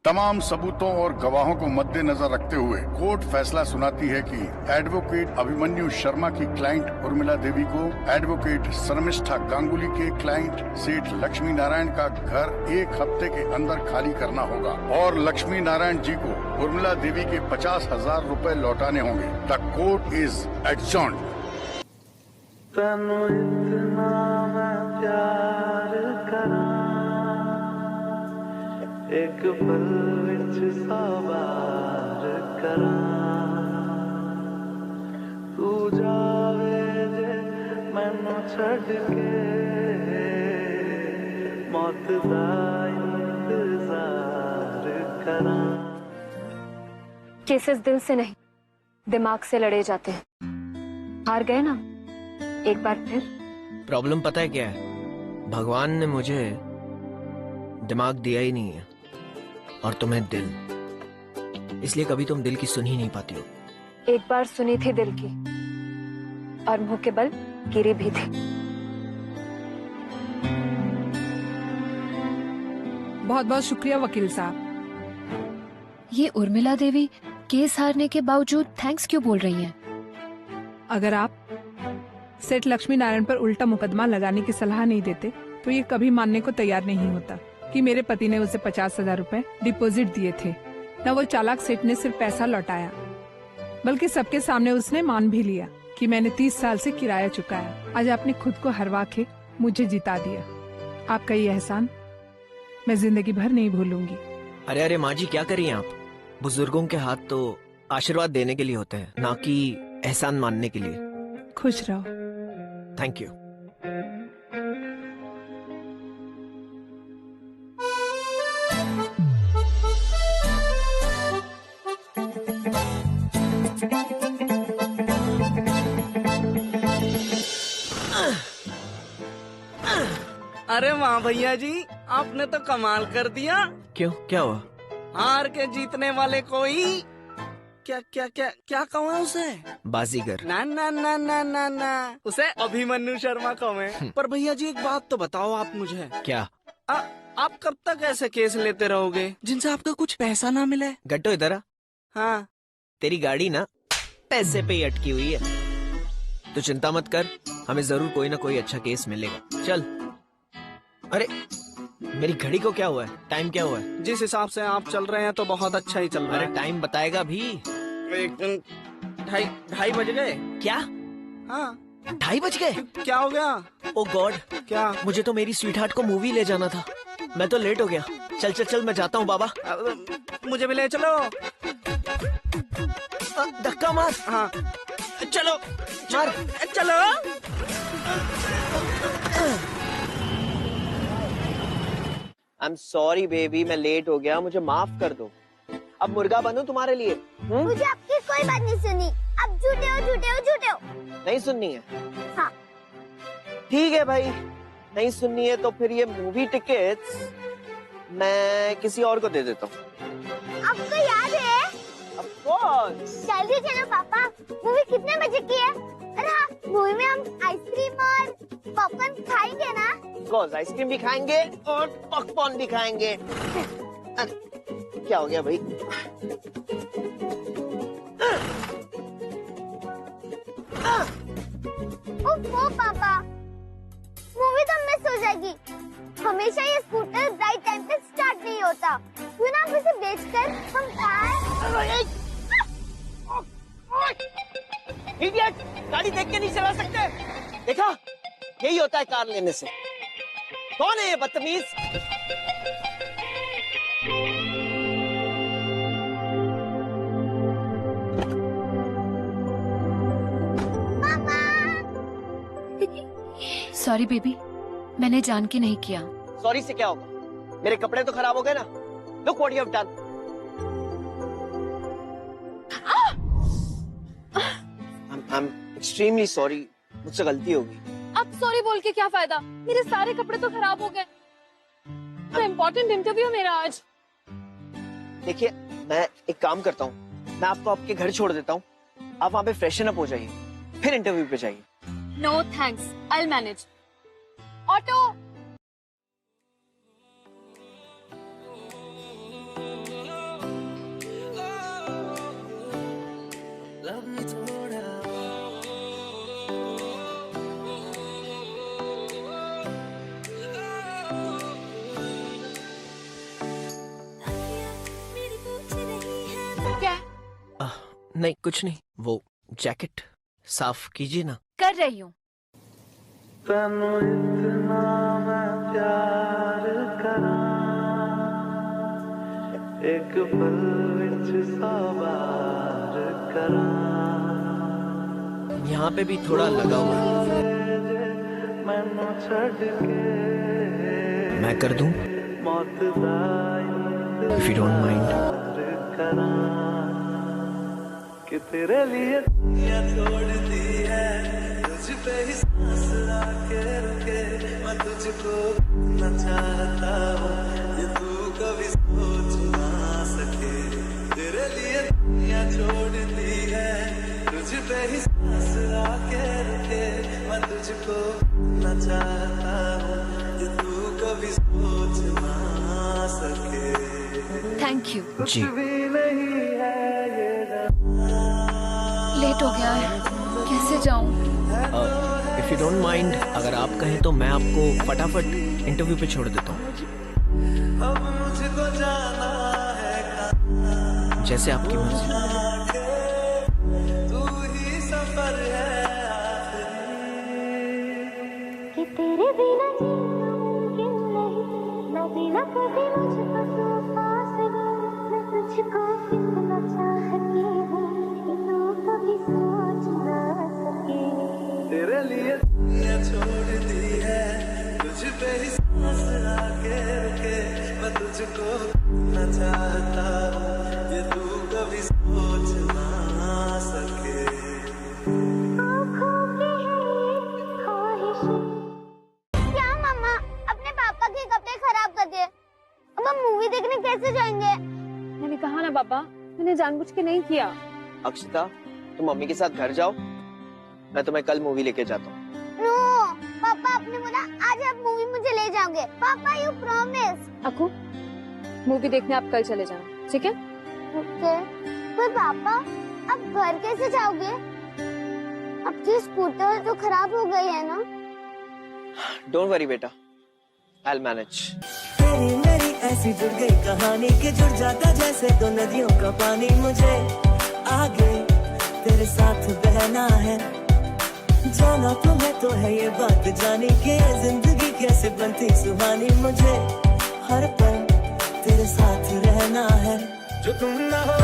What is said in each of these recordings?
तमाम सबूतों और गवाहों को मद्देनजर रखते हुए कोर्ट फैसला सुनाती है कि एडवोकेट अभिमन्यु शर्मा की क्लाइंट उर्मिला देवी को एडवोकेट शर्मिष्ठा गांगुली के क्लाइंट सेठ लक्ष्मी नारायण का घर 1 हफ्ते के अंदर खाली करना होगा और लक्ष्मी नारायण जी को उर्मिला देवी के 50,000 रुपए लौटाने होंगे। The court is adjourned. एक पल विच सवार करा तू जावे जे मैनू छड़ के मौत दा इंतजार करा। केसेस दिल से नहीं दिमाग से लड़े जाते हैं। हार गए ना एक बार फिर। प्रॉब्लम पता है क्या है? भगवान ने मुझे दिमाग दिया ही नहीं है और तुम्हें दिल, इसलिए कभी तुम दिल की सुन ही नहीं पाती हो। एक बार सुनी थी दिल की और मुंह के बल गिरी भी थी। बहुत बहुत शुक्रिया वकील साहब। ये उर्मिला देवी केस हारने के बावजूद थैंक्स क्यों बोल रही हैं? अगर आप सेठ लक्ष्मी नारायण पर उल्टा मुकदमा लगाने की सलाह नहीं देते तो ये कभी मानने को तैयार नहीं होता कि मेरे पति ने उसे 50,000 रुपए डिपॉजिट दिए थे। न वो चालाक सेठ ने सिर्फ पैसा लौटाया बल्कि सबके सामने उसने मान भी लिया कि मैंने 30 साल से किराया चुकाया। आज आपने खुद को हरवा के मुझे जिता दिया। आपका ये एहसान मैं जिंदगी भर नहीं भूलूंगी। अरे अरे माँ जी, क्या करिए आप? बुजुर्गों के हाथ तो आशीर्वाद देने के लिए होते हैं, ना कि एहसान मानने के लिए। खुश रहो। Thank you. अरे वाह भैया जी, आपने तो कमाल कर दिया। क्यों, क्या हुआ? हार के जीतने वाले को ही क्या क्या क्या क्या कहो उसे? बाजीगर। ना ना ना ना ना ना, उसे अभिमन्यु शर्मा कहो। पर भैया जी एक बात तो बताओ आप मुझे। क्या? आप कब तक ऐसे केस लेते रहोगे जिनसे आपका कुछ पैसा ना मिले? गट्टो इधर आ। हाँ, तेरी गाड़ी ना पैसे पे ही अटकी हुई है। तो चिंता मत कर, हमें जरूर कोई ना कोई अच्छा केस मिलेगा। चल। अरे मेरी घड़ी को क्या हुआ है? टाइम क्या हुआ है? जिस हिसाब से आप चल रहे हैं तो बहुत अच्छा ही चल रहा अरे है। टाइम बताएगा भी। 2:30 बज गए। क्या? हाँ। 2:30 बज गए? क्या हो गया? ओ गॉड, क्या? मुझे तो मेरी स्वीट हार्ट को मूवी ले जाना था। मैं तो लेट हो गया। चल चल चल, मैं जाता हूँ बाबा। मुझे भी ले चलो। धक्का मार। हाँ चलो मार। चलो। आई एम सॉरी बेबी, मैं लेट हो गया, मुझे माफ कर दो। अब मुर्गा बनूं तुम्हारे लिए? मुझे आपकी कोई बात नहीं सुनी। अब झूठे हो झूठे हो झूठे हो। नहीं सुननी है? हाँ। ठीक है भाई, नहीं सुननी है तो फिर ये मूवी टिकट्स मैं किसी और को दे देता हूँ। आपको याद है? Of course। जल्दी चलो पापा, मूवी कितने बजे की है? अरे हाँ, मूवी में हम आइसक्रीम और पॉपकॉर्न खाएंगे ना? Of course, आइसक्रीम भी खाएंगे और पॉपकॉर्न भी खाएंगे। अरे क्या हो गया भाई? ओह पापा, मूवी तो मिस हो जाएगी। हमेशा ये स्कूटर राइट टाइम पे स्टार्ट नहीं होता। क्यों ना आप इसे बेचकर हम इडियट, गाड़ी देख के नहीं चला सकते? देखा, यही होता है कार लेने से। कौन है ये बदतमीज? सॉरी बेबी, मैंने जान के नहीं किया। सॉरी से क्या होगा? मेरे कपड़े तो खराब हो गए ना। Look what you have done. I'm extremely sorry, मुझसे गलती होगी। अब सॉरी बोल के क्या फायदा? मेरे सारे कपड़े तो खराब हो गए। तो इम्पोर्टेंट इंटरव्यू मेरा आज। देखिए, मैं एक काम करता हूँ, मैं आपको आपके घर छोड़ देता हूँ, आप वहाँ पे फ्रेशन अप हो जाइए, फिर इंटरव्यू पे जाइए। No thanks, I manage. Auto. नहीं कुछ नहीं, वो जैकेट साफ कीजिए ना। कर रही हूँ। तेनू इतना मैं प्यार करा, एक पल विच 100 बार करा। यहाँ पे भी थोड़ा लगा हुआ है। मैनू छड़ के मैं कर दूं? मौत दा If you don't mind. इंतजार करा, कि तेरे लिए दुनिया छोड़ दी है, तुझ पे ही सांस आके रुके, मैं तुझको न चाहता हूँ, ये तू कभी सोच ना सके। तेरे लिए दुनिया छोड़ दी है, तुझ पे ही सांस आके रुके, मैं तुझको न चाहता हूँ, ये तू कभी सोच ना सके। Thank you. जी। कुछ भी नहीं है ये लेट हो गया है, कैसे जाऊँ? इफ यू डोंट माइंड, अगर आप कहें तो मैं आपको फटाफट इंटरव्यू पे छोड़ देता हूँ। अब मुझको जाना है, जैसे आपकी मर्जी। तू ही सफर है कि तेरे बिना जीना मुमकिन नहीं, न बिना कभी मुझको तू पास नहीं, मैं तुझको कितना चाहती हूँ, कि तू कभी सोच ना सके। तेरे लिए दुनिया छोड़ दी है, तुझ पे ही सांस आके रुके, मैं तुझको न चाहता हूँ, ये तू कभी सोच ना सके। आँखों की है ये ख्वाहिशें। क्या मम्मा, अपने पापा के कपड़े खराब कर दिए, अब हम मूवी देखने कैसे जाएंगे? मैंने कहा ना पापा, मैंने जानबूझ के नहीं किया। अक्षता, तुम मम्मी के साथ घर जाओ, मैं तुम्हें कल मूवी लेके जाता हूँ। नो, पापा आपने बोला आज आप मूवी मुझे ले जाओगे। पापा यू प्रॉमिस। अकू, मूवी देखने आप कल चले जाना, ठीक है? ओके। पर पापा, आप घर कैसे जाओगे? आपकी स्कूटर तो खराब हो गई है ना? डोंट वरी बेटा, आई विल मैनेज। तेरी मेरी ऐसी जुड़ गई कहानी कि जुड़ जाता जैसे दो नदियों का पानी। मुझे आगे तेरे साथ बहना है, जाना तुम्हें तो है ये बात जानी कि जिंदगी कैसे बनती सुहानी। मुझे हर पल तेरे साथ रहना है, जो तुम ना हो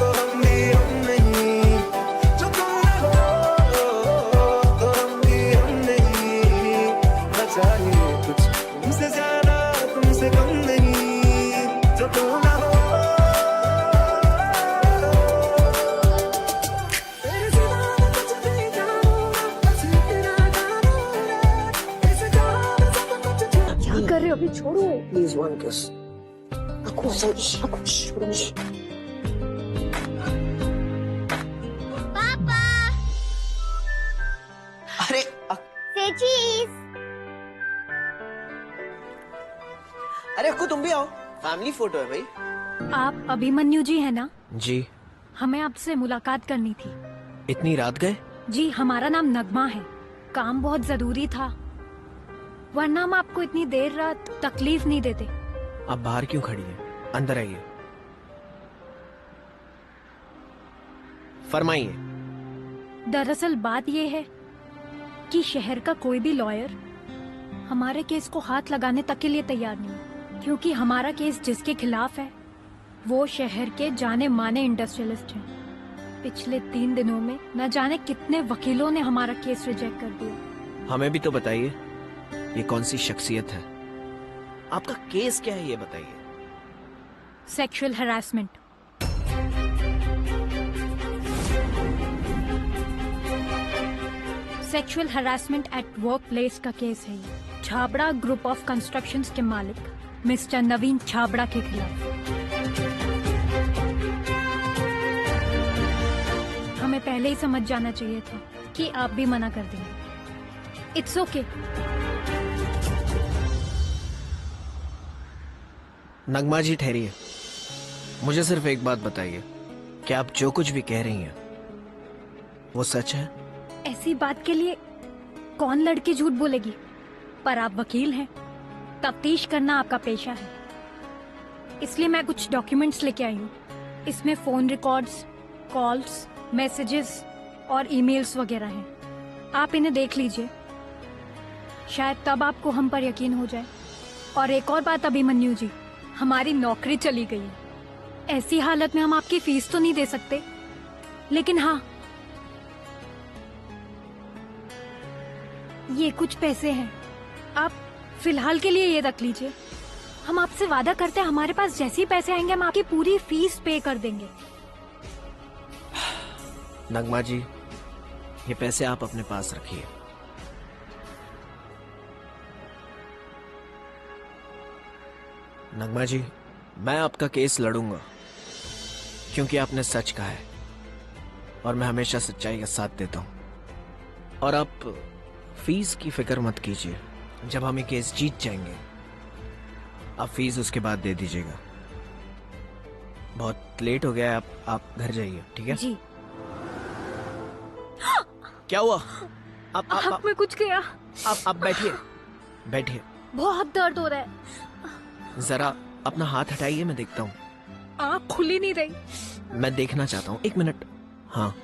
तो हम भी हम नहीं, जो तुम ना हो तो हम भी हम नहीं। न चाहिए कुछ तुमसे ज्यादा, तुमसे कम नहीं, जो तुम ना हो तेरे सिवा मैं कुछ नहीं जानूंगा, बस इतना जानूंगा, इस जान में सब कुछ क्या कर रहे हो? अभी छोड़ो। प्लीज वन किस। पापा, अरे say cheese। अरे अक्कू, तुम भी आओ, फैमिली फोटो है भाई। आप अभिमन्यु जी है ना? जी। हमें आपसे मुलाकात करनी थी। इतनी रात गए? जी, हमारा नाम नगमा है, काम बहुत जरूरी था, वरना हम आपको इतनी देर रात तकलीफ नहीं देते। आप बाहर क्यों खड़ी हैं? अंदर आइए, फरमाइए। दरअसल बात यह है कि शहर का कोई भी लॉयर हमारे केस को हाथ लगाने तक के लिए तैयार नहीं है, क्योंकि हमारा केस जिसके खिलाफ है वो शहर के जाने माने इंडस्ट्रियलिस्ट हैं। पिछले 3 दिनों में न जाने कितने वकीलों ने हमारा केस रिजेक्ट कर दिया। हमें भी तो बताइए, ये कौन सी शख्सियत है? आपका केस क्या है ये बताइए। Sexual harassment. Sexual harassment at work place का केस है ये। छाबड़ा ग्रुप ऑफ कंस्ट्रक्शंस के मालिक मिस्टर नवीन छाबड़ा के खिलाफ। हमें पहले ही समझ जाना चाहिए था कि आप भी मना कर देंगे। It's okay. नगमा जी ठहरिए, मुझे सिर्फ एक बात बताइए, क्या आप जो कुछ भी कह रही हैं वो सच है? ऐसी बात के लिए कौन लड़की झूठ बोलेगी? पर आप वकील हैं, तफ्तीश करना आपका पेशा है, इसलिए मैं कुछ डॉक्यूमेंट्स लेके आई हूँ। इसमें फोन रिकॉर्ड्स, कॉल्स, मैसेजेस और ईमेल्स वगैरह हैं। आप इन्हें देख लीजिए, शायद तब आपको हम पर यकीन हो जाए। और एक और बात अभिमन्यु जी, हमारी नौकरी चली गई है। ऐसी हालत में हम आपकी फीस तो नहीं दे सकते, लेकिन हाँ, ये कुछ पैसे हैं, आप फिलहाल के लिए ये रख लीजिए। हम आपसे वादा करते हैं हमारे पास जैसे ही पैसे आएंगे हम आपकी पूरी फीस पे कर देंगे। नगमा जी, ये पैसे आप अपने पास रखिए। नगमा जी, मैं आपका केस लड़ूंगा क्योंकि आपने सच कहा है और मैं हमेशा सच्चाई का साथ देता हूं। और आप फीस की फिक्र मत कीजिए, जब हम ये केस जीत जाएंगे आप फीस उसके बाद दे दीजिएगा। बहुत लेट हो गया है, आप घर जाइए, ठीक है? जी। क्या हुआ? आप हाथ में कुछ गया। आप बैठिए, बैठिए। बहुत दर्द हो रहा है। जरा अपना हाथ हटाइए, मैं देखता हूँ। आँख खुली नहीं रही। मैं देखना चाहता हूँ, 1 मिनट। हाँ,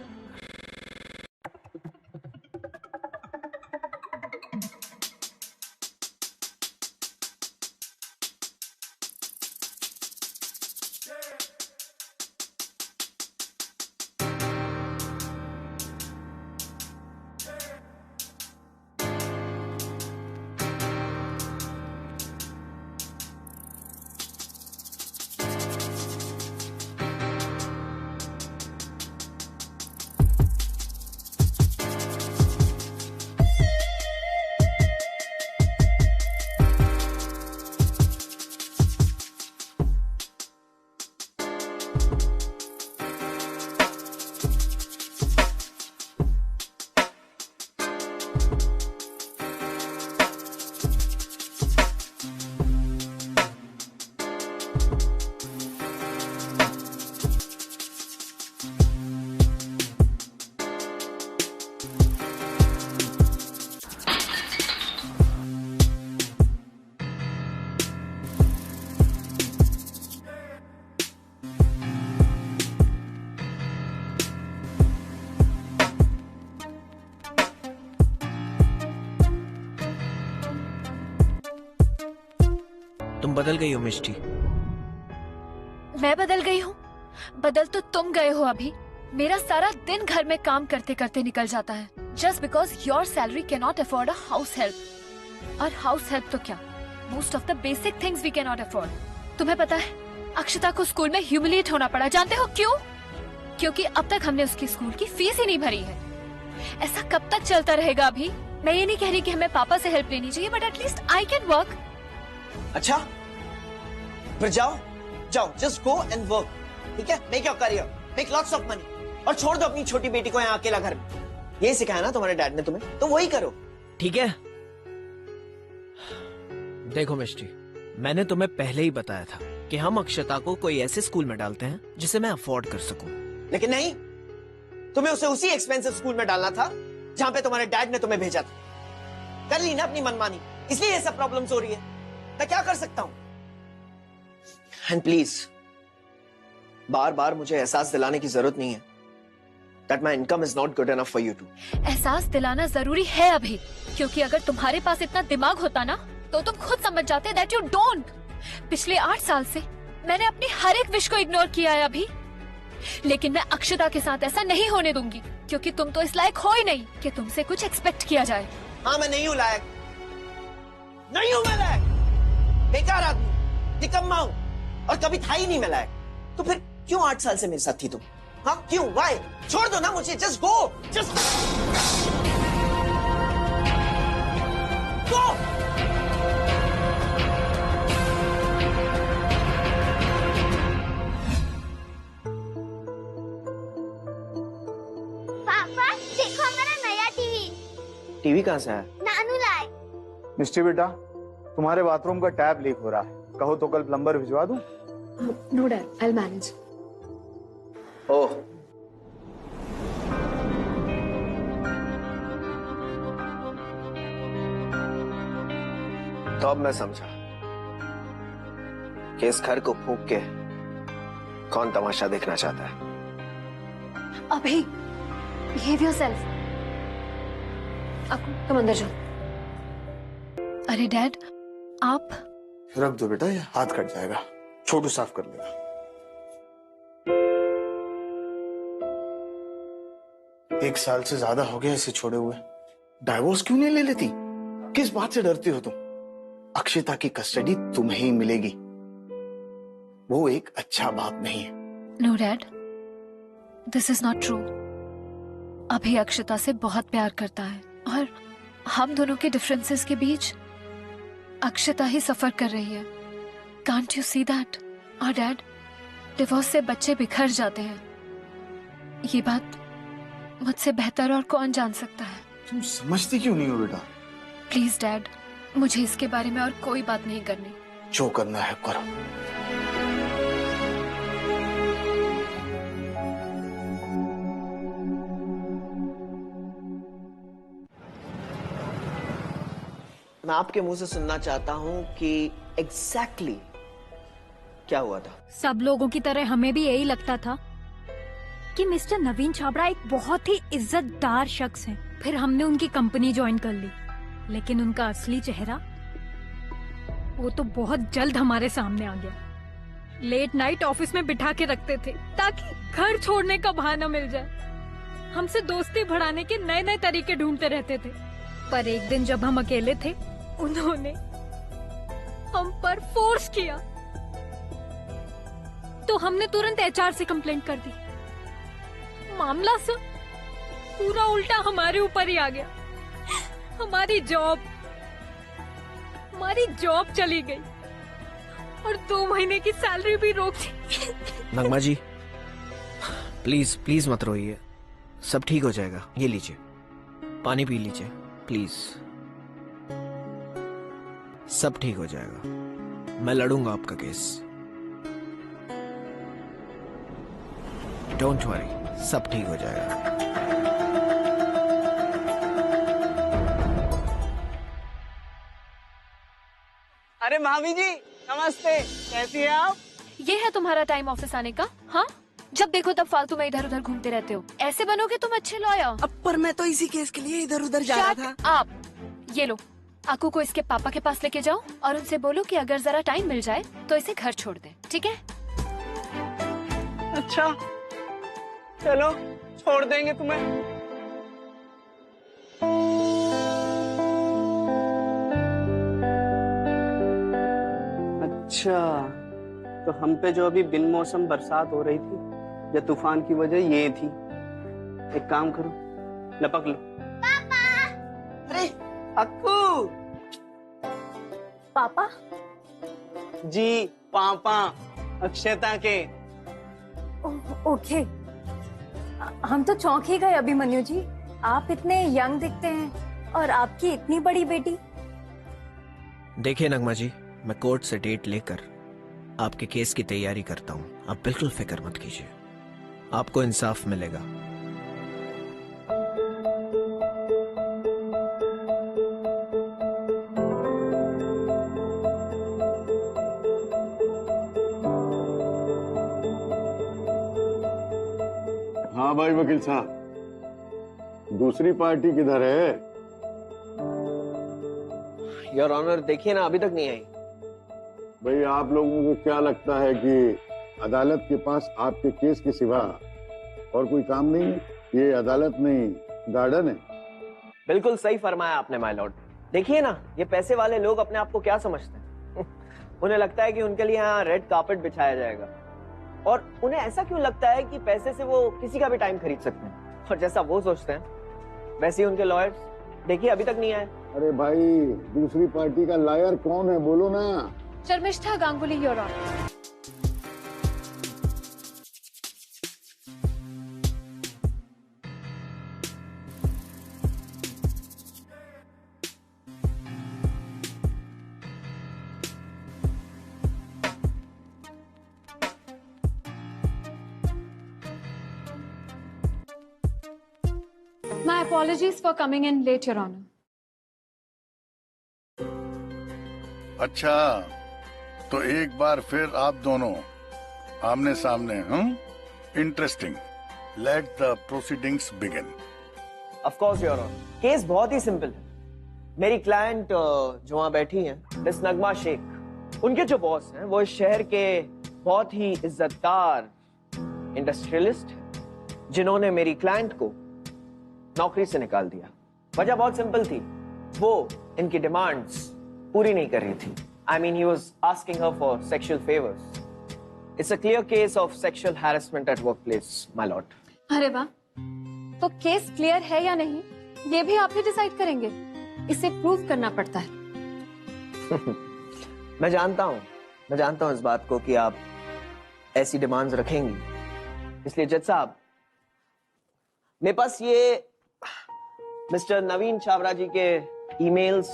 तुम बदल गई हो मिष्टी। मैं बदल गई हूँ? बदल तो तुम गए हो अभी। मेरा सारा दिन घर में काम करते करते निकल जाता है, just because your salary can not afford a house help. और हाउस हेल्प तो क्या, most of the basic things we can not afford. तुम्हें पता है, अक्षता को स्कूल में ह्यूमिलिएट होना पड़ा। जानते हो क्यों? क्योंकि अब तक हमने उसकी स्कूल की फीस ही नहीं भरी है। ऐसा कब तक चलता रहेगा? अभी मैं ये नहीं कह रही कि हमें पापा से हेल्प लेनी चाहिए, but at least I can work. अच्छा, फिर जाओ जाओ, जस्ट गो एंड वर्क, ठीक है? Make your career, make lots of money, और छोड़ दो अपनी छोटी बेटी को यहाँ अकेला घर में। ये सिखाया ना तुम्हारे डैड ने तुम्हें, तो वही करो, ठीक है? देखो मिष्टी, मैंने तुम्हें पहले ही बताया था कि हम अक्षता को कोई ऐसे स्कूल में डालते हैं जिसे मैं अफोर्ड कर सकूं। लेकिन नहीं, तुम्हें उसे उसी एक्सपेंसिव स्कूल में डालना था जहां पे तुम्हारे डैड ने तुम्हें भेजा था। कर ली ना अपनी मनमानी, इसलिए ये सब प्रॉब्लम्स हो रही है। मैं क्या कर सकता हूं? एंड प्लीज, बार बार मुझे एहसास दिलाने की जरूरत नहीं है that my income is not good enough for you too. एहसास दिलाना जरूरी है अभी, क्योंकि अगर तुम्हारे पास इतना दिमाग होता ना, तो तुम खुद समझ जाते that you don't. पिछले 8 साल से मैंने अपनी हर एक विश को इग्नोर किया है अभी, लेकिन मैं अक्षता के साथ ऐसा नहीं होने दूंगी, क्योंकि तुम तो इस लायक हो ही नहीं कि तुमसे कुछ एक्सपेक्ट किया जाए। हाँ, मैं नहीं हूं लायक, नहीं हूं मैं लायक, बेकार आदमी, निकम्मा हूं, और कभी था ही नहीं मैं लायक। तो फिर क्यों 8 साल से मेरे साथ थी तुम? हाँ क्यों? वाई? छोड़ दो ना मुझे, जस्ट गो, जस्ट गो। पापा देखो हमारा नया टीवी। टीवी कहाँ से आया? नानू लाए। मिस्टी बेटा, तुम्हारे बाथरूम का टैप लीक हो रहा है, कहो तो कल प्लम्बर भिजवा दूं? No dad, I will manage. Oh, तो अब मैं समझा कि इस घर को फूंक के कौन तमाशा देखना चाहता है? अभी बिहेव योरसेल्फ। अक्कू तुम अंदर जाओ। अरे डैड आप रख दो बेटा, ये हाथ कट जाएगा, छोटू साफ कर लेगा। एक साल से ज्यादा हो गया इसे छोड़े हुए, डाइवोर्स क्यों नहीं ले लेती? किस बात से डरती हो तुम? अक्षिता की कस्टडी तुम्हें ही मिलेगी, वो एक अच्छा बाप नहीं है। No dad, this is not true. अभी अक्षिता से बहुत प्यार करता है और हम दोनों के डिफरेंसेस के बीच अक्षिता ही सफर कर रही है। Can't you see that? और डैड, डिवोर्स से बच्चे बिखर जाते हैं, ये बात मुझसे बेहतर और कौन जान सकता है? तुम समझती क्यों नहीं हो बेटा? प्लीज डैड, मुझे इसके बारे में और कोई बात नहीं करनी। जो करना है करो। मैं आपके मुंह से सुनना चाहता हूं कि एग्जैक्टली क्या हुआ था। सब लोगों की तरह हमें भी यही लगता था कि मिस्टर नवीन छाबड़ा एक बहुत ही इज्जतदार शख्स हैं। फिर हमने उनकी कंपनी ज्वाइन कर ली, लेकिन उनका असली चेहरा वो तो बहुत जल्द हमारे सामने आ गया। लेट नाइट ऑफिस में बिठा के रखते थे ताकि घर छोड़ने का बहाना मिल जाए। हमसे दोस्ती बढ़ाने के नए नए तरीके ढूंढते रहते थे, पर एक दिन जब हम अकेले थे, उन्होंने हम पर फोर्स किया तो हमने तुरंत एचआर से कंप्लेंट कर दी। मामला सब पूरा उल्टा हमारे ऊपर ही आ गया। हमारी जॉब चली गई और 2 महीने की सैलरी भी रोक दी। नगमा जी प्लीज प्लीज मत रोइए, सब ठीक हो जाएगा। ये लीजिए, पानी पी लीजिए प्लीज, सब ठीक हो जाएगा। मैं लड़ूंगा आपका केस, डोंट वरी, सब ठीक हो जाएगा। अरे भाभी जी नमस्ते, कैसी है आप? ये है तुम्हारा टाइम ऑफिस आने का? हाँ, जब देखो तब फालतू में इधर उधर घूमते रहते हो। ऐसे बनोगे तुम अच्छे लॉयर। अब पर मैं तो इसी केस के लिए इधर उधर जा रहा था। आप ये लो, अक्कू को इसके पापा के पास लेके जाओ और उनसे बोलो कि अगर जरा टाइम मिल जाए तो इसे घर छोड़ दे, ठीक है? अच्छा चलो, छोड़ देंगे तुम्हें। अच्छा, तो हम पे जो अभी बिन मौसम बरसात हो रही थी या तूफान की वजह ये थी। एक काम करो, लपक लो। पापा! अरे अक्कू! पापा? जी पापा, अक्षता के। ओके, हम तो चौंक ही गए अभिमन्यु जी। आप इतने यंग दिखते हैं और आपकी इतनी बड़ी बेटी। देखिए नगमा जी, मैं कोर्ट से डेट लेकर आपके केस की तैयारी करता हूँ। आप बिल्कुल फिक्र मत कीजिए, आपको इंसाफ मिलेगा। हाँ भाई वकील साहब, दूसरी पार्टी किधर है? योर ऑनर, देखिए ना, अभी तक नहीं आई। भाई आप लोगों को क्या लगता है कि अदालत के पास आपके केस के सिवा और कोई काम नहीं है? ये अदालत नहीं, गार्डन है। बिल्कुल सही फरमाया आपने माय लॉर्ड। देखिए ना, ये पैसे वाले लोग अपने आप को क्या समझते हैं? उन्हें लगता है कि उनके लिए यहाँ रेड कार्पेट बिछाया जाएगा, और उन्हें ऐसा क्यों लगता है कि पैसे से वो किसी का भी टाइम खरीद सकते हैं। और जैसा वो सोचते हैं वैसे ही उनके लॉयर्स, देखिए अभी तक नहीं आए। अरे भाई, दूसरी पार्टी का लायर कौन है, बोलो ना। Sharmishtha Ganguly, your honour. My apologies for coming in late, Your Honor. अच्छा, तो एक बार फिर आप दोनों आमने सामने, interesting. Let the proceedings begin. Of course your honour, case बहुत ही सिंपल है। मेरी क्लाइंट जो वहां बैठी हैं, मिस नगमा शेख, उनके जो बॉस हैं वो इस शहर के बहुत ही इज्जतदार इंडस्ट्रियलिस्ट हैं, जिन्होंने मेरी क्लाइंट को नौकरी से निकाल दिया। वजह बहुत सिंपल थी, वो इनकी डिमांड्स पूरी नहीं कर रही थी। I mean, he was asking her for sexual favors. It's a clear case of sexual harassment at workplace, my lord. अरे वाह, तो केस क्लियर है या नहीं ये भी आप ही डिसाइड करेंगे? इसे प्रूव करना पड़ता है। मैं जानता हूं इस बात को कि आप ऐसी डिमांड्स रखेंगी, इसलिए जज साहब, मेरे पास ये मिस्टर नवीन छाबरा जी के ईमेल्स,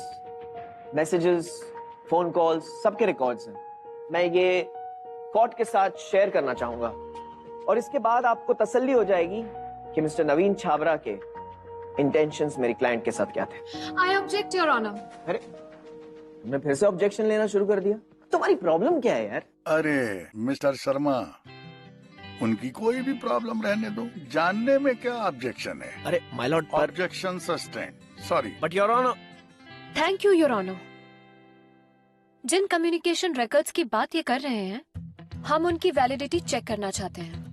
मैसेजेस, फोन कॉल्स, सबके रिकॉर्ड्स हैं। मैं ये कोर्ट के साथ शेयर करना चाहूंगा और इसके बाद आपको तसल्ली हो जाएगी कि मिस्टर नवीन छाबरा के इंटेंशंस मेरी क्लाइंट के साथ क्या थे। I object your honour. अरे, तुमने फिर से ऑब्जेक्शन लेना शुरू कर दिया? तुम्हारी प्रॉब्लम क्या है यार? अरे मिस्टर शर्मा, उनकी कोई भी प्रॉब्लम रहने दो, जानने में क्या ऑब्जेक्शन है? अरे my lord, objection sustain. Sorry but your honour. Thank you your honour. जिन कम्युनिकेशन रिकॉर्ड्स की बात ये कर रहे हैं, हम उनकी वैलिडिटी चेक करना चाहते हैं।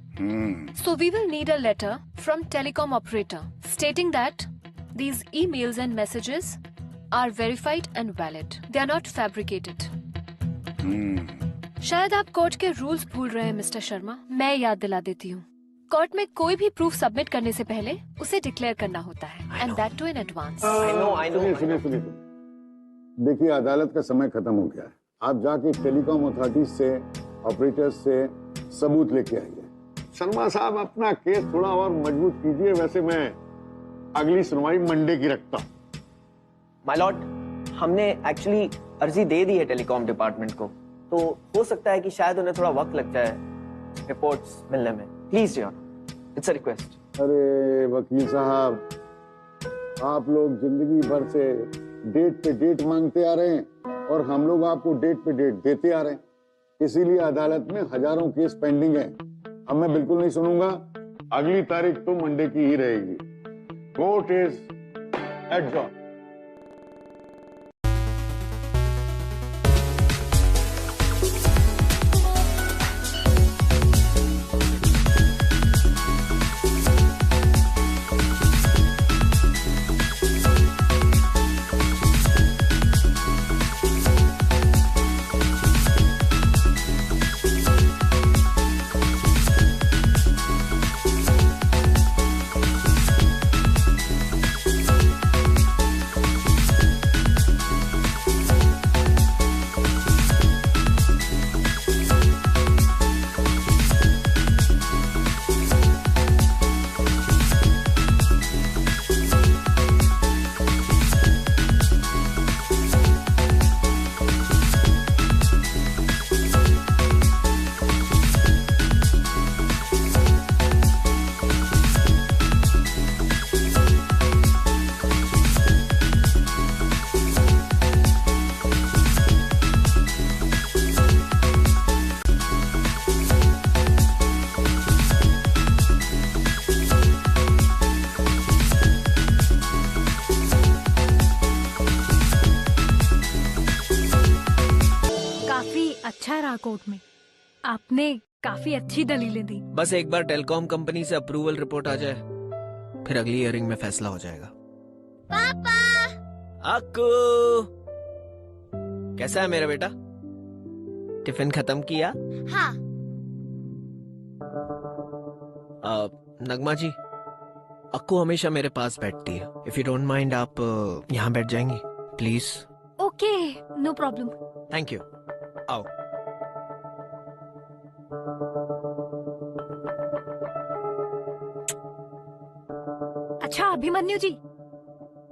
So we will need a letter from telecom operator stating that these emails and messages are verified and valid. They are not fabricated. शायद आप कोर्ट के रूल्स भूल रहे हैं मिस्टर शर्मा। मैं याद दिला देती हूँ। कोर्ट में कोई भी प्रूफ सबमिट करने से पहले उसे डिक्लेयर करना होता है, and that too in advance. I know. सुनिए। देखिए, अदालत का समय खत्म हो गया है। आप जाके टेलीकॉम अथॉरिटी से, ऑपरेटर्स से सबूत लेके आइए। शर्मा साहब, अपना केस थोड़ा और मजबूत कीजिए। वैसे मैं अगली सुनवाई मंडे की रखता हूँ। माय लॉर्ड, हमने एक्चुअली अर्जी दे दी है टेलीकॉम डिपार्टमेंट को, तो हो सकता है कि शायद उन्हें थोड़ा वक्त लग जाए रिपोर्ट्स मिलने में। Please your, it's a request. अरे वकील साहब, आप लोग जिंदगी भर से डेट पे डेट मांगते आ रहे हैं और हम लोग आपको डेट पे डेट देते आ रहे हैं। इसीलिए अदालत में हजारों केस पेंडिंग है। अब मैं बिल्कुल नहीं सुनूंगा। अगली तारीख तो मंडे की ही रहेगी। Court is adjourn. अच्छा रहा कोर्ट में, आपने काफी अच्छी दलीलें दी। बस एक बार टेलीकॉम कंपनी से अप्रूवल रिपोर्ट आ जाए, फिर अगली हियरिंग में फैसला हो जाएगा। पापा! अक्कू, कैसा है मेरा बेटा? टिफिन खत्म किया? हाँ। नगमा जी, अक्कू हमेशा मेरे पास बैठती है। इफ यू डोंट माइंड, आप यहाँ बैठ जाएंगी please? Okay, no problem. Thank you. आओ। अच्छा अभिमन्यु जी,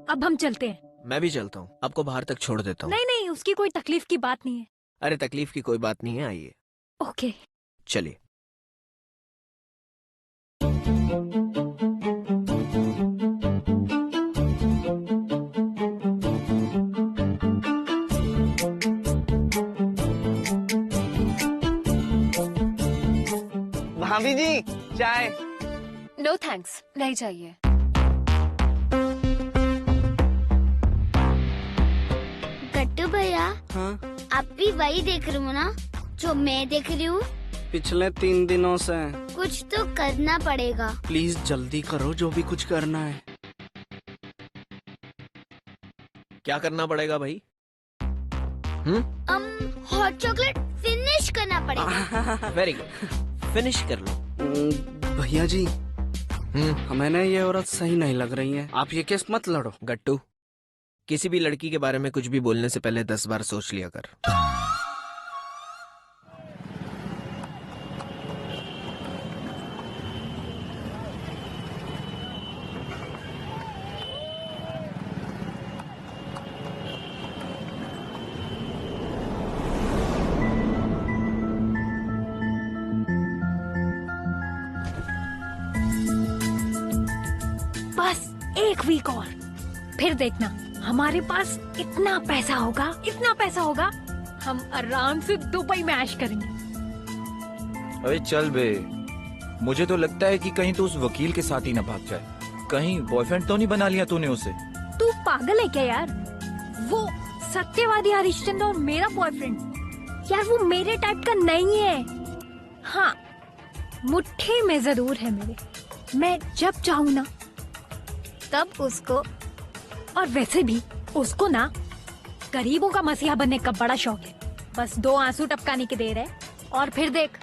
अब हम चलते हैं। मैं भी चलता हूँ, आपको बाहर तक छोड़ देता हूँ। नहीं नहीं, उसकी कोई तकलीफ की बात नहीं है। अरे तकलीफ की कोई बात नहीं है, आइए। ओके चलिए। भाभी जी चाय। नो थैंक्स, नहीं चाहिए। गट्टू भैया, हाँ आप भी वही देख रहे हो ना जो मैं देख रही हूँ? पिछले 3 दिनों से। कुछ तो करना पड़ेगा। प्लीज जल्दी करो जो भी कुछ करना है। क्या करना पड़ेगा भाई? हॉट चॉकलेट फिनिश करना पड़ेगा। वेरी गुड, फिनिश कर लो। भैया जी, हमें ना ये औरत सही नहीं लग रही है, आप ये केस मत लड़ो। गट्टू, किसी भी लड़की के बारे में कुछ भी बोलने से पहले 10 बार सोच लिया कर। बस 1 वीक और, फिर देखना हमारे पास इतना पैसा होगा, हम आराम से दुबई में ऐश करेंगे। अरे चल बे, मुझे तो लगता है कि कहीं तो उस वकील के साथ ही ना भाग जाए। कहीं बॉयफ्रेंड तो नहीं बना लिया तूने उसे? तू पागल है क्या यार? वो सत्यवादी हरिश्चंद्र और मेरा बॉयफ्रेंड यार, वो मेरे टाइप का नहीं है। हाँ, मुट्ठी में जरूर है मेरे। मैं जब चाहूँ ना तब उसको, और वैसे भी उसको ना गरीबों का मसीहा बनने का बड़ा शौक है। बस 2 आंसू टपकाने की देर है और फिर देख।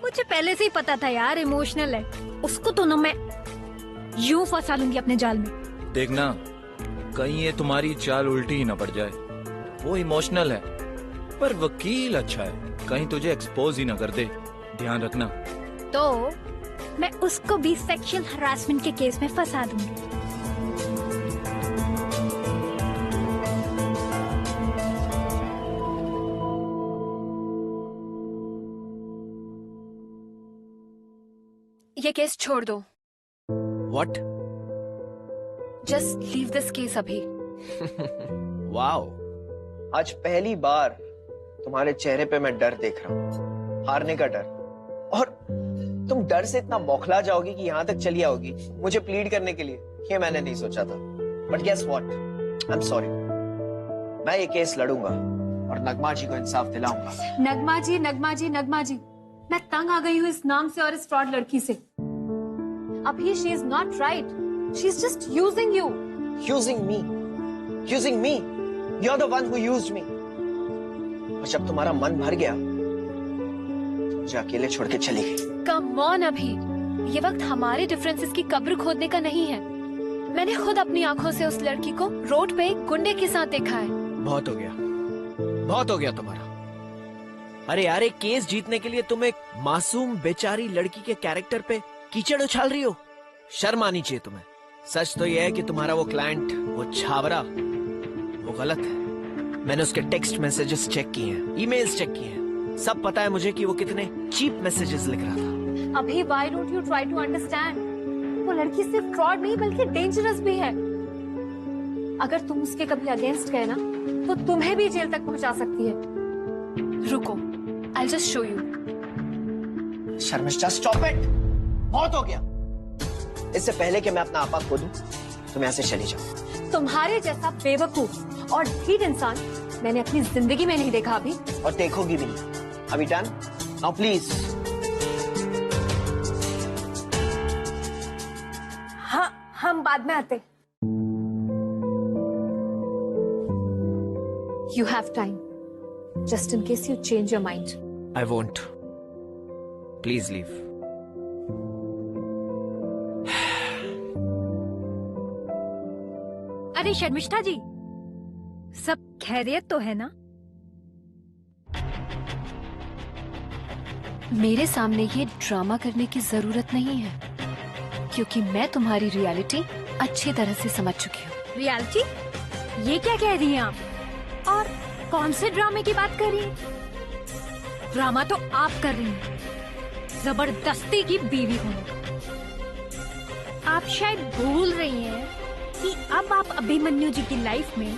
मुझे पहले से ही पता था यार, इमोशनल है। उसको तो ना मैं यूं फंसा लूंगी अपने जाल में। देखना कहीं ये तुम्हारी चाल उल्टी ही ना पड़ जाए। वो इमोशनल है पर वकील अच्छा है, कहीं तुझे एक्सपोज ही ना कर दे, ध्यान रखना। तो मैं उसको भी सेक्सुअल हरासमेंट के केस में फंसा दूंगी। ये केस छोड़ दो। What? Just leave this case अभी। वाओ, आज पहली बार तुम्हारे चेहरे पे मैं डर देख रहा हूँ, हारने का डर। और तुम डर से इतना बौखला जाओगी कि यहाँ तक चली आओगी मुझे प्लीड करने के लिए, ये मैंने नहीं सोचा था। But guess what, I am sorry. मैं ये केस लड़ूंगा और नगमा जी को इंसाफ दिलाऊंगा। नगमा जी, मैं तंग आ गई हूँ इस नाम से और इस फ्रॉड लड़की से। अभी she is not right, she is just using you. Using me? You are the one who used me. और जब तुम्हारा मन भर गया तो मुझे अकेले छोड़ के चली गई। कम ऑन अभी, ये वक्त हमारे डिफरेंसेस की कब्र खोदने का नहीं है। मैंने खुद अपनी आंखों से उस लड़की को रोड पे एक गुंडे के साथ देखा है। बहुत हो गया तुम्हारा। अरे यार, एक केस जीतने के लिए तुम एक मासूम बेचारी लड़की के कैरेक्टर पे कीचड़ उछाल रही हो। शर्म आनी चाहिए तुम्हें। सच तो यह है कि तुम्हारा वो क्लाइंट, वो छावरा, वो गलत है। मैंने उसके टेक्स्ट मैसेजेस चेक किए हैं, ईमेल्स चेक किए हैं। सब पता है मुझे कि वो कितने चीप मैसेजेस लिख रहा था। अभी why don't you try to understand? वो लड़की सिर्फ फ्रॉड नहीं बल्कि डेंजरस भी है। अगर तुम उसके कभी अगेंस्ट गए ना तो तुम्हें भी जेल तक पहुंचा सकती है। रुको, I'll just show you. Sharmishtha, stop it, बहुत हो गया। इससे पहले कि मैं अपना आपा खो दूं, तुम यहाँ से चली जाओ। तुम्हारे जैसा बेवकूफ और ढीठ इंसान मैंने अपनी जिंदगी में नहीं देखा अभी, और देखोगी भी नहीं। अभी डन? Now please. हाँ, हम बाद में आते। You have time, just in case you change your mind. I won't. Please leave. अरे शर्मिष्ठा जी, सब खैरियत तो है ना? मेरे सामने ये ड्रामा करने की जरूरत नहीं है, क्योंकि मैं तुम्हारी रियलिटी अच्छी तरह से समझ चुकी हूँ। रियलिटी? ये क्या कह रही हैं आप? और कौन से ड्रामे की बात कर रही हैं? ड्रामा तो आप कर रही हैं, जबरदस्ती की बीवी होने का। आप शायद भूल रही हैं कि अब आप अभिमन्यु जी की लाइफ में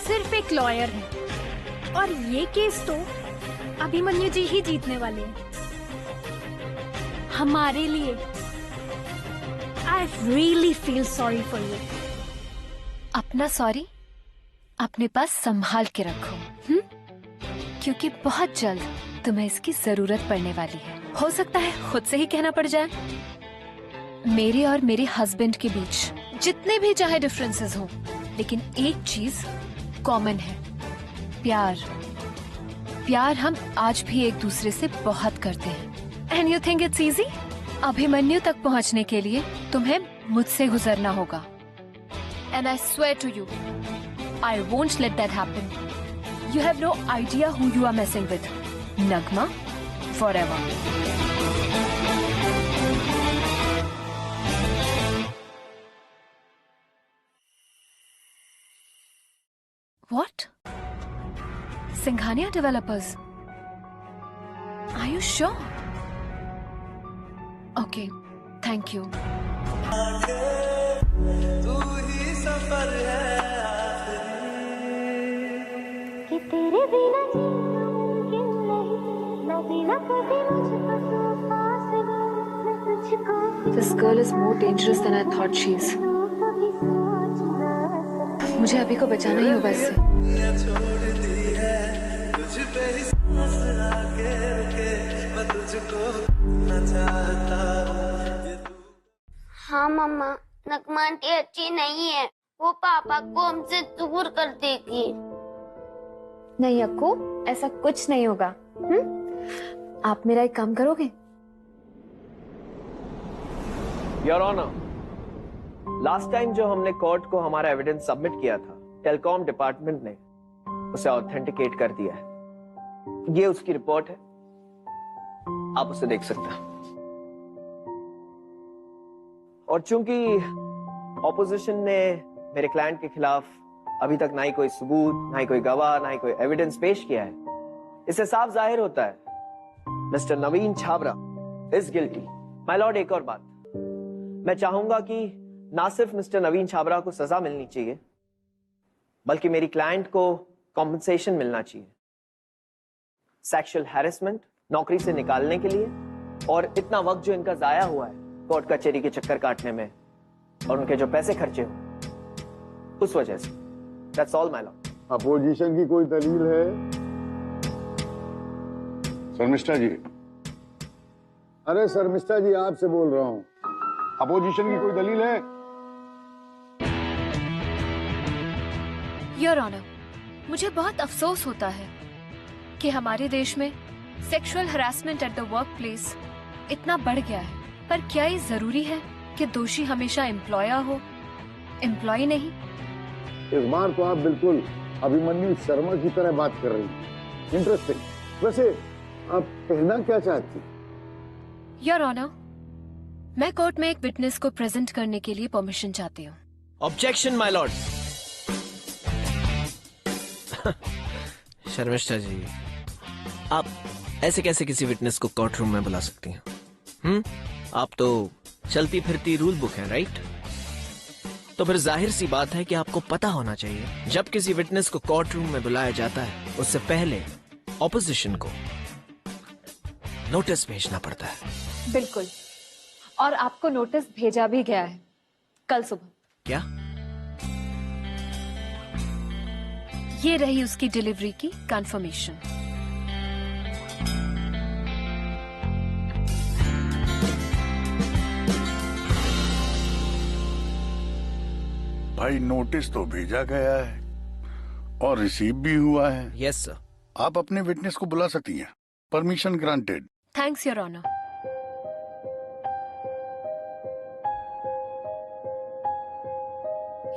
सिर्फ एक लॉयर हैं, और ये केस तो अभिमन्यु जी ही जीतने वाले हैं। हमारे लिए। I really feel sorry for you. अपना सॉरी अपने पास संभाल के रखो, क्योंकि बहुत जल्द तुम्हें इसकी जरूरत पड़ने वाली है। हो सकता है खुद से ही कहना पड़ जाए। मेरे और मेरे हस्बैंड के बीच जितने भी चाहे डिफरेंसेस हो, लेकिन एक चीज कॉमन है, प्यार। प्यार हम आज भी एक दूसरे से बहुत करते हैं। And you think it's easy? Abhimanyu तक पहुंचने के लिए तुम्हें मुझसे गुजरना होगा। And I swear to you, I won't let that happen. You have no idea who you are messing with. Nagma, forever. What? Singhania developers? Are you sure? Okay, thank you. तू ही सफर है कि तेरे बिना जीना मुमकिन नहीं, न बिना कभी मुझको तूफान से मैं तुझको। This girl is more dangerous than I thought she is. मुझे अभी को बचाना ही होगा इससे। छोड़ दी है तुझ पे ही सांस आके रुके, मैं तुझको ना चाहता हूँ। हाँ मम्मा, नगमा आंटी अच्छी नहीं है, वो पापा को हमसे दूर कर देगी। नहीं अक्कू, ऐसा कुछ नहीं होगा। आप मेरा एक काम करोगे? योर ऑनर, लास्ट टाइम जो हमने कोर्ट को हमारा एविडेंस सबमिट किया था, टेलीकॉम डिपार्टमेंट ने उसे ऑथेंटिकेट कर दिया है। ये उसकी रिपोर्ट है, आप उसे देख सकते हैं। और चूंकि ऑपोजिशन ने मेरे क्लाइंट के खिलाफ अभी तक ना ही कोई सबूत, ना ही कोई गवाह, ना ही कोई एविडेंस पेश किया है, इससे साफ जाहिर होता है mister Naveen Chhabra is guilty. My Lord, एक और बात, मैं चाहूंगा कि ना सिर्फ मिस्टर नवीन छाबरा को सजा मिलनी चाहिए, बल्कि मेरी क्लाइंट को कॉम्पनसेशन मिलना चाहिए। सेक्सुअल हैरेसमेंट, नौकरी से निकालने के लिए, और इतना वक्त जो इनका जाया हुआ है कोर्ट कचहरी के चक्कर काटने में, और उनके जो पैसे खर्चे हुए उस वजह से। That's all, my lord. Opposition की कोई दलील है? शर्मिष्ठा जी। अरे शर्मिष्ठा जी, आपसे बोल रहा हूं। अपोजिशन की कोई दलील है? योर ऑनर, मुझे बहुत अफसोस होता है कि हमारे देश में sexual harassment at the work place इतना बढ़ गया है। पर क्या ये जरूरी है कि दोषी हमेशा एम्प्लॉयर हो, एम्प्लॉय नहीं? इस बार तो आप बिल्कुल अभिमन्यु शर्मा की तरह बात कर रही हैं। इंटरेस्टिंग। वैसे आप कहना क्या चाहती? योर ऑनर, मैं कोर्ट में एक विटनेस को प्रेजेंट करने के लिए परमिशन चाहती हूँ। Objection my lord. Sharmishtha ji, आप ऐसे कैसे किसी विटनेस को कोर्ट रूम में बुला सकती हैं? आप तो चलती फिरती रूल बुक है, राइट? तो फिर जाहिर सी बात है कि आपको पता होना चाहिए जब किसी विटनेस को कोर्ट रूम में बुलाया जाता है, उससे पहले ऑपोजिशन को नोटिस भेजना पड़ता है। बिल्कुल, और आपको नोटिस भेजा भी गया है कल सुबह। क्या? ये रही उसकी डिलीवरी की कंफर्मेशन। भाई, नोटिस तो भेजा गया है और रिसीव भी हुआ है। Yes sir. आप अपने विटनेस को बुला सकती हैं। Permission granted. Thanks your honour.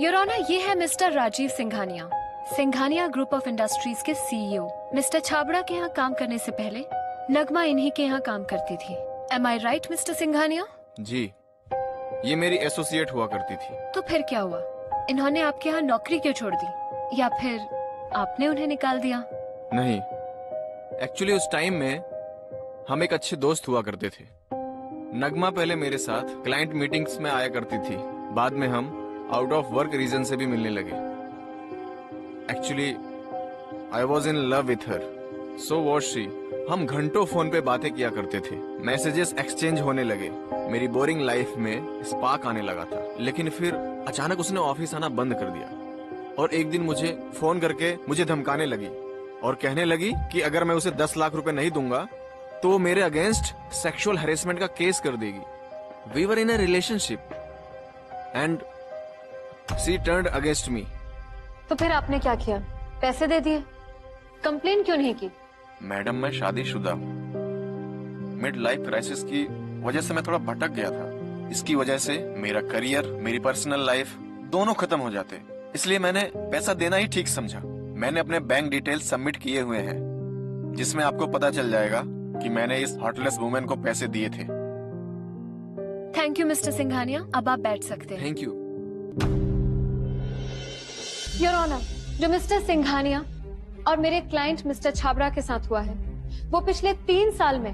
Your honour, ये है mister Rajeev Singhania, Singhania group of industries के सीईओ। मिस्टर छाबड़ा के यहाँ काम करने से पहले नगमा इन्हीं के यहाँ काम करती थी। एम आई राइट मिस्टर सिंघानिया? जी, ये मेरी एसोसिएट हुआ करती थी। तो फिर क्या हुआ? इन्होंने आपके यहाँ नौकरी क्यों छोड़ दी, या फिर आपने उन्हें निकाल दिया? नहीं, एक्चुअली उस टाइम में हम एक अच्छे दोस्त हुआ करते थे। नगमा पहले मेरे साथ क्लाइंट मीटिंग्स में आया करती थी, बाद में हम आउट ऑफ वर्क रीजन से भी मिलने लगे। Actually I was in love with her, so was she. हम घंटों फोन पे बातें किया करते थे, मैसेजेस एक्सचेंज होने लगे, मेरी बोरिंग लाइफ में स्पार्क आने लगा था। लेकिन फिर अचानक उसने ऑफिस आना बंद कर दिया और एक दिन मुझे फोन करके मुझे धमकाने लगी और कहने लगी कि अगर मैं उसे 10 लाख रुपए नहीं दूंगा तो वो मेरे अगेंस्ट सेक्सुअल हैरेसमेंट का केस कर देगी। We were in a relationship and she turned against me. तो फिर आपने क्या किया? पैसे दे दिए? कंप्लेन क्यों नहीं की? मैडम मैं शादीशुदा हूँ। मिड लाइफ क्राइसिस की वजह से मैं थोड़ा भटक गया था। इसकी वजह से मेरा करियर, मेरी पर्सनल लाइफ दोनों खत्म हो जाते, इसलिए मैंने पैसा देना ही ठीक समझा। मैंने अपने बैंक डिटेल्स सबमिट किए हुए हैं, जिसमें आपको पता चल जाएगा कि मैंने इस हार्टलेस वुमेन को पैसे दिए थे। थैंक यू मिस्टर सिंघानिया, अब आप बैठ सकते हैं। Thank you. योर ऑनर, जो मिस्टर सिंघानिया और मेरे क्लाइंट मिस्टर छाबड़ा के साथ हुआ है, वो पिछले 3 साल में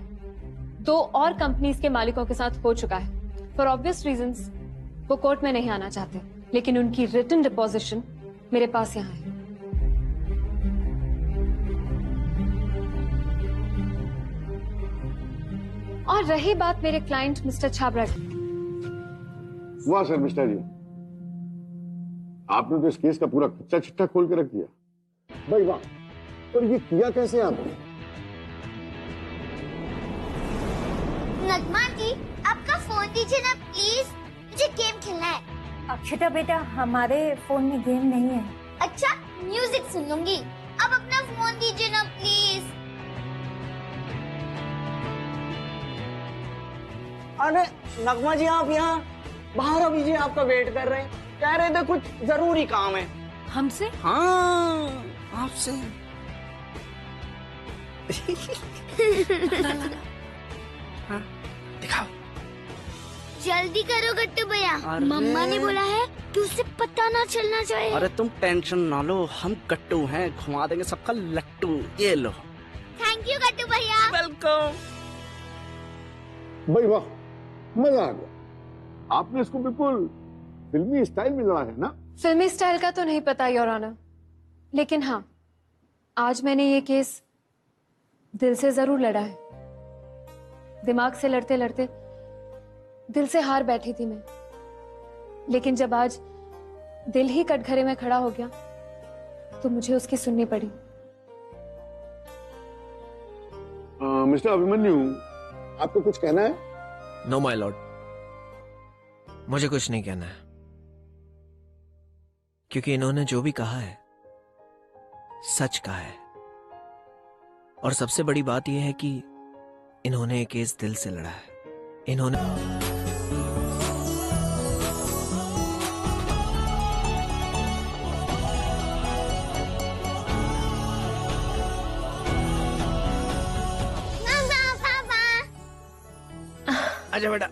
2 और कंपनीज के मालिकों के साथ हो चुका है। फॉर ऑब्वियस रीजंस वो कोर्ट में नहीं आना चाहते, लेकिन उनकी रिटन डिपोजिशन मेरे पास यहाँ है। और रही बात मेरे क्लाइंट मिस्टर छाबड़ा की, वाह शर्मिष्ठा जी, आपने तो इस केस का पूरा कच्चा चिट्ठा खोल के रख दिया। भाई वाह, पर ये किया कैसे आपने? नगमा जी, आपका फोन दीजिए ना प्लीज, मुझे गेम खेलना है। अक्षता बेटा, हमारे फोन में गेम नहीं है। अच्छा, म्यूजिक सुन लूंगी। अब अपना फोन दीजिए ना प्लीज। अरे नगमा जी, आप यहाँ बाहर अभी जी आपका वेट कर रहे हैं, कह रहे थे कुछ जरूरी काम है। हमसे? हाँ, आपसे। हाँ, दिखाओ। जल्दी करो गट्टू भैया, अरे। मम्मा ने बोला है कि उसे पता ना चलना चाहिए। अरे तुम टेंशन ना लो, हम कट्टू हैं, घुमा देंगे सबका लट्टू। ये लो। थैंक यू गट्टू भैया। वेलकम। भाई वाह, मजा आ गया। आपने इसको बिल्कुल फिल्मी स्टाइल में लड़ा है ना? फिल्मी स्टाइल का तो नहीं पता योर ऑनर, लेकिन हाँ, आज मैंने ये केस दिल से जरूर लड़ा है। दिमाग से लड़ते लड़ते दिल से हार बैठी थी मैं, लेकिन जब आज दिल ही कटघरे में खड़ा हो गया तो मुझे उसकी सुननी पड़ी। मिस्टर अभिमन्यु, आपको कुछ कहना है? नो माय लॉर्ड, मुझे कुछ नहीं कहना है, क्योंकि इन्होंने जो भी कहा है सच कहा है। और सबसे बड़ी बात यह है कि इन्होंने एक केस दिल से लड़ा है। इन्होंने आजा बेटा।